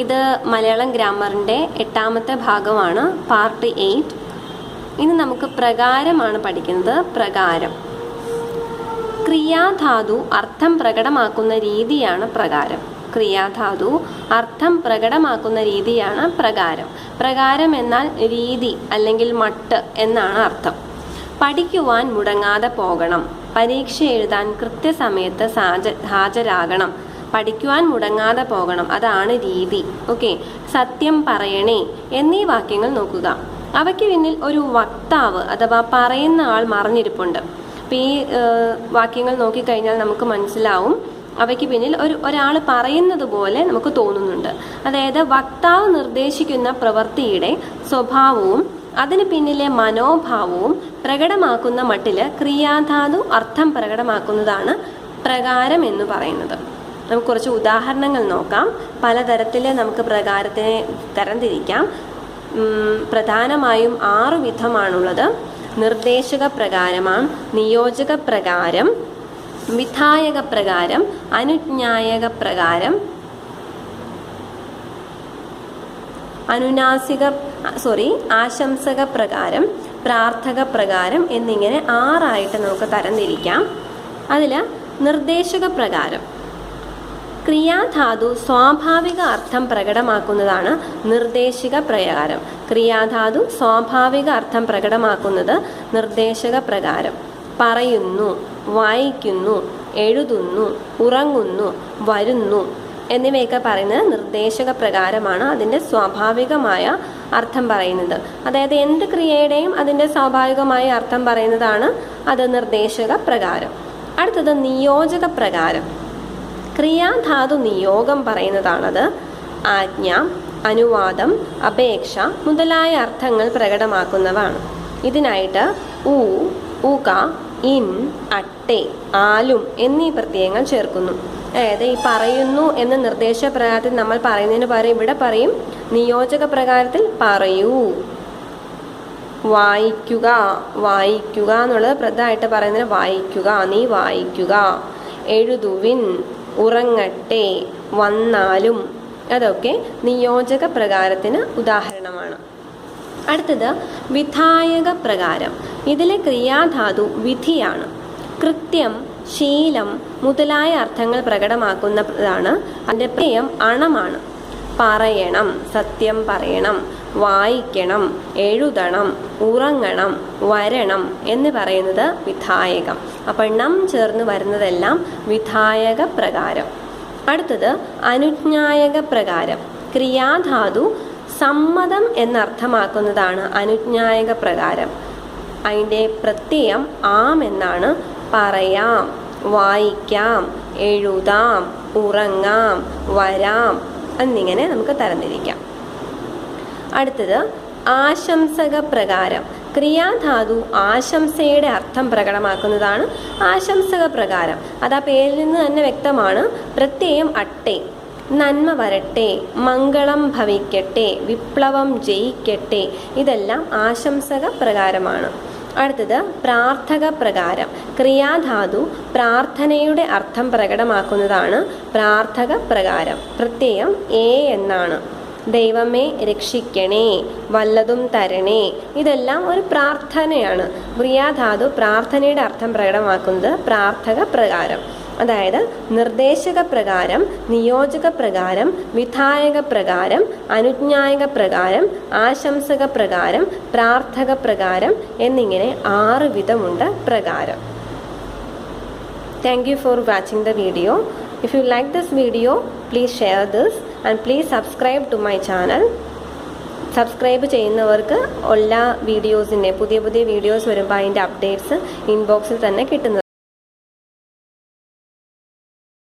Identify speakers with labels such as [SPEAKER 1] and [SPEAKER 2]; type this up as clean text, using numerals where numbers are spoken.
[SPEAKER 1] ഇത് മലയാളം ഗ്രാമറിൻ്റെ 8ാമത്തെ ഭാഗമാണ്, പാർട്ട് 8. ഇനി നമുക്ക് പ്രകാരമാണ് പഠിക്കുന്നത്. പ്രകാരം. ക്രിയാധാതു അർത്ഥം പ്രകടമാക്കുന്ന രീതിയാണ് പ്രകാരം. ക്രിയാധാതു അർത്ഥം പ്രകടമാക്കുന്ന രീതിയാണ് പ്രകാരം. പ്രകാരം എന്നാൽ രീതി അല്ലെങ്കിൽ മട്ട് എന്നാണ് അർത്ഥം. പഠിക്കുവാൻ മുടങ്ങാതെ പോകണം. പരീക്ഷ എഴുതാൻ കൃത്യസമയത്ത് ഹാജരാകണം. പഠിക്കുവാൻ മുടങ്ങാതെ പോകണം, അതാണ് രീതി. ഓക്കെ. സത്യം പറയണേ എന്നീ വാക്യങ്ങൾ നോക്കുക. അവയ്ക്ക് പിന്നിൽ ഒരു വക്താവ് അഥവാ പറയുന്ന ആൾ മറഞ്ഞിരിപ്പുണ്ട്. അപ്പം ഈ വാക്യങ്ങൾ നോക്കിക്കഴിഞ്ഞാൽ നമുക്ക് മനസ്സിലാവും അവയ്ക്ക് പിന്നിൽ ഒരാൾ പറയുന്നത് പോലെ നമുക്ക് തോന്നുന്നുണ്ട്. അതായത് വക്താവ് നിർദ്ദേശിക്കുന്ന പ്രവൃത്തിയുടെ സ്വഭാവവും അതിന് പിന്നിലെ മനോഭാവവും പ്രകടമാക്കുന്ന മട്ടില് ക്രിയാധാതു അർത്ഥം പ്രകടമാക്കുന്നതാണ് പ്രകാരം എന്ന് പറയുന്നത്. നമുക്ക് കുറച്ച് ഉദാഹരണങ്ങൾ നോക്കാം. പലതരത്തിൽ നമുക്ക് പ്രകാരത്തിനെ തരംതിരിക്കാം. പ്രധാനമായും 6 വിധമാണുള്ളത്. നിർദ്ദേശക പ്രകാരമാണ്, നിയോജക പ്രകാരം, വിധായക പ്രകാരം, അനുജ്ഞായക പ്രകാരം, ആശംസക പ്രകാരം, പ്രാർത്ഥക പ്രകാരം എന്നിങ്ങനെ 6 നമുക്ക് തരംതിരിക്കാം. അതിൽ നിർദ്ദേശക പ്രകാരം ക്രിയാധാതു സ്വാഭാവിക അർത്ഥം പ്രകടമാക്കുന്നതാണ് നിർദ്ദേശക പ്രകാരം. ക്രിയാധാതു സ്വാഭാവിക അർത്ഥം പ്രകടമാക്കുന്നത് നിർദ്ദേശക പ്രകാരം. പറയുന്നു, വായിക്കുന്നു, എഴുതുന്നു, ഉറങ്ങുന്നു, വരുന്നു എന്നിവയൊക്കെ പറയുന്നത് നിർദ്ദേശക പ്രകാരമാണ്. അതിൻ്റെ സ്വാഭാവികമായ അർത്ഥം പറയുന്നത്, അതായത് എന്ത് ക്രിയയുടെയും അതിൻ്റെ സ്വാഭാവികമായ അർത്ഥം പറയുന്നതാണ് അത് നിർദ്ദേശക പ്രകാരം. അടുത്തത് നിയോജക പ്രകാരം. ക്രിയാധാതു നിയോഗം പറയുന്നതാണത്. ആജ്ഞ, അനുവാദം, അപേക്ഷ മുതലായ അർത്ഥങ്ങൾ പ്രകടമാക്കുന്നതാണ്. ഇതിനായിട്ട് ഉ, ഉക, ഇൻ, അട്ടെ, ആലും എന്നീ പ്രത്യയങ്ങൾ ചേർക്കുന്നു. അതായത് ഈ പറയുന്നു എന്ന നിർദ്ദേശപ്രകാരത്തിൽ നമ്മൾ പറയുന്നതിന് പകരം ഇവിടെ പറയും നിയോജക പ്രകാരത്തിൽ പറയൂ. വായിക്കുക, വായിക്കുക എന്നുള്ളത് പ്രധാനമായിട്ട് പറയുന്നത് വായിക്കുക, നീ വായിക്കുക. എഴുതുവിൻ, ഉറങ്ങട്ടെ, വന്നാലും, അതൊക്കെ നിയോജക പ്രകാരത്തിന് ഉദാഹരണമാണ്. അടുത്തത് വിധായക പ്രകാരം. ഇതിലെ ക്രിയാധാതു വിധിയാണ്. കൃത്യം, ശീലം മുതലായ അർത്ഥങ്ങൾ പ്രകടമാക്കുന്നതാണ്. അതിൻ്റെ പ്രത്യയം അണമാണ്. പറയണം, സത്യം പറയണം, വായിക്കണം, എഴുതണം, ഉറങ്ങണം, വരണം എന്ന് പറയുന്നത് വിധായകം. അപ്പോൾ ണം ചേർന്ന് വരുന്നതെല്ലാം വിധായക പ്രകാരം. അടുത്തത് അനുജ്ഞായക പ്രകാരം. ക്രിയാധാതു സമ്മതം എന്നർത്ഥമാക്കുന്നതാണ് അനുജ്ഞായക പ്രകാരം. അതിൻ്റെ പ്രത്യയം ആം എന്നാണ്. പറയാം, വായിക്കാം, എഴുതാം, ഉറങ്ങാം, വരാം എന്നിങ്ങനെ നമുക്ക് തരംതിരിക്കാം. അടുത്തത് ആശംസക പ്രകാരം. ക്രിയാധാതു ആശംസയുടെ അർത്ഥം പ്രകടമാക്കുന്നതാണ് ആശംസക പ്രകാരം. അത് ആ പേരിൽ നിന്ന് തന്നെ വ്യക്തമാണ്. പ്രത്യയം അട്ടെ, നന്മ വരട്ടെ, മംഗളം ഭവിക്കട്ടെ, വിപ്ലവം ജയിക്കട്ടെ, ഇതെല്ലാം ആശംസക പ്രകാരമാണ്. അടുത്തത് പ്രാർത്ഥക പ്രകാരം. ക്രിയാധാതു പ്രാർത്ഥനയുടെ അർത്ഥം പ്രകടമാക്കുന്നതാണ് പ്രാർത്ഥക പ്രകാരം. പ്രത്യയം എ എന്നാണ്. ദൈവമേ രക്ഷിക്കണേ, വല്ലതും തരണേ, ഇതെല്ലാം ഒരു പ്രാർത്ഥനയാണ്. ക്രിയാധാതു പ്രാർത്ഥനയുടെ അർത്ഥം പ്രകടമാക്കുന്നത് പ്രാർത്ഥക പ്രകാരം. അതായത് നിർദ്ദേശക പ്രകാരം, നിയോജക പ്രകാരം, വിധായക പ്രകാരം, അനുജ്ഞായക പ്രകാരം, ആശംസക പ്രകാരം, പ്രാർത്ഥക പ്രകാരം എന്നിങ്ങനെ 6 വിധമുണ്ട് പ്രകാരം. Thank you for watching the video. If you like this video, please share this and please subscribe to my channel. Subscribe ചെയ്യുന്നവർക്ക് എല്ലാ വീഡിയോസിൻ്റെ പുതിയ വീഡിയോസ് വരുമ്പോൾ അതിൻ്റെ അപ്ഡേറ്റ്സ് ഇൻബോക്സിൽ തന്നെ കിട്ടുന്നതാണ്.